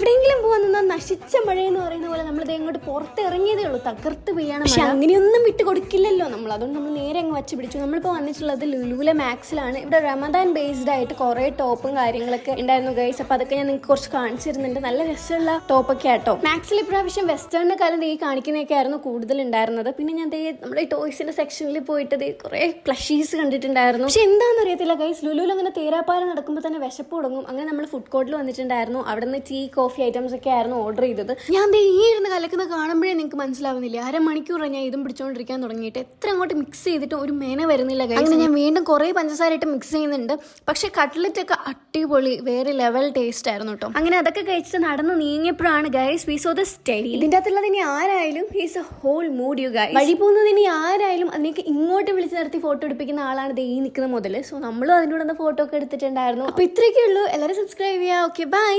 എവിടെയെങ്കിലും പോകാൻ നിന്നാൽ നശിച്ച മഴ എന്ന് പറയുന്ന പോലെ നമ്മൾ ഇങ്ങോട്ട് പുറത്ത് ഇറങ്ങിയതേ ഉള്ളൂ, തകർത്ത് പെയ്യാണ്. പക്ഷെ അങ്ങനെയൊന്നും വിട്ട് കൊടുക്കില്ലല്ലോ നമ്മൾ, അതുകൊണ്ട് നമ്മൾ നേരെ അങ്ങ് വച്ച് പിടിച്ചു. നമ്മളിപ്പോൾ വന്നിട്ടുള്ളത് ലുലുവിലെ മാക്സിലാണ്. ഇവിടെ റമദാൻ ബേസ്ഡ് ആയിട്ട് കുറേ ടോപ്പും കാര്യങ്ങളൊക്കെ ഉണ്ടായിരുന്നു ഗൈസ്. അപ്പോൾ അതൊക്കെ ഞാൻ നിങ്ങൾക്ക് കുറച്ച് കാണിച്ചിരുന്നുണ്ട്. നല്ല രസമുള്ള ടോപ്പൊക്കെ ആട്ടോ. മാക്സിൽ ഇപ്രാവശ്യം വെസ്റ്റേണിന്റെ കാലം ഈ കാണിക്കുന്നതൊക്കെ ആയിരുന്നു കൂടുതൽ ഉണ്ടായിരുന്നത്. പിന്നെ ഞാൻ നമ്മുടെ ടോയ്സിന്റെ സെക്ഷനിൽ പോയിട്ട് കുറേ പ്ലഷീസ് കണ്ടിട്ടുണ്ടായിരുന്നു. പക്ഷെ എന്താണെന്ന് അറിയത്തില്ല ഗൈസ്, ലുലുവിൽ അങ്ങനെ തേരാപ്പാര നടക്കുമ്പോൾ തന്നെ വിശപ്പ് തുടങ്ങും. അങ്ങനെ നമ്മൾ ഫുഡ് കോർട്ടിൽ വന്നിട്ടുണ്ടായിരുന്നു. അവിടെ നിന്ന് ടീ കോഫി ഐറ്റംസ് ഒക്കെ ആയിരുന്നു ഓർഡർ ചെയ്തത്. ഞാൻ ഈ ഇരുന്ന് കലക്കുന്ന കാണുമ്പോഴേ നിങ്ങൾക്ക് മനസ്സിലാവുന്നില്ല, അരമണിക്കൂറാണ് ഞാൻ ഇതും പിടിച്ചുകൊണ്ടിരിക്കാൻ തുടങ്ങിയിട്ട്. എത്ര അങ്ങോട്ട് മിക്സ് ചെയ്തിട്ടും ഒരു മേന വരുന്നില്ല ഗൈസ്. അങ്ങനെ ഞാൻ വീണ്ടും കുറേ പഞ്ചസാര ഇട്ട് മിക്സ് ചെയ്യുന്നുണ്ട്. പക്ഷെ കട്ട്ലറ്റ് ഒക്കെ അടിപൊളി, വേറെ ലെവൽ ടേസ്റ്റ് ആയിരുന്നു കേട്ടോ. അങ്ങനെ അതൊക്കെ കഴിച്ചിട്ട് നടന്ന് നീങ്ങിയപ്പോഴാണ് guys we saw the study. ഇതിന്റെ അകത്തുള്ളത് ഇനി ആരായാലും he's a whole mood you guys. വഴി പോകുന്നത് ഇനി ആരായാലും അതിനേക്ക് ഇങ്ങോട്ട് വിളിച്ച് നിർത്തി ഫോട്ടോ എടുപ്പിക്കുന്ന ആളാണ് ഈ നിൽക്കുന്ന മുതൽ. സോ നമ്മളും അതിനോട് ഫോട്ടോ ഒക്കെ എടുത്തിട്ടുണ്ടായിരുന്നു. അപ്പൊ ഇത്രയൊക്കെ ഉള്ളൂ. എല്ലാവരും സബ്സ്ക്രൈബ് ചെയ്യുക. Okay, by.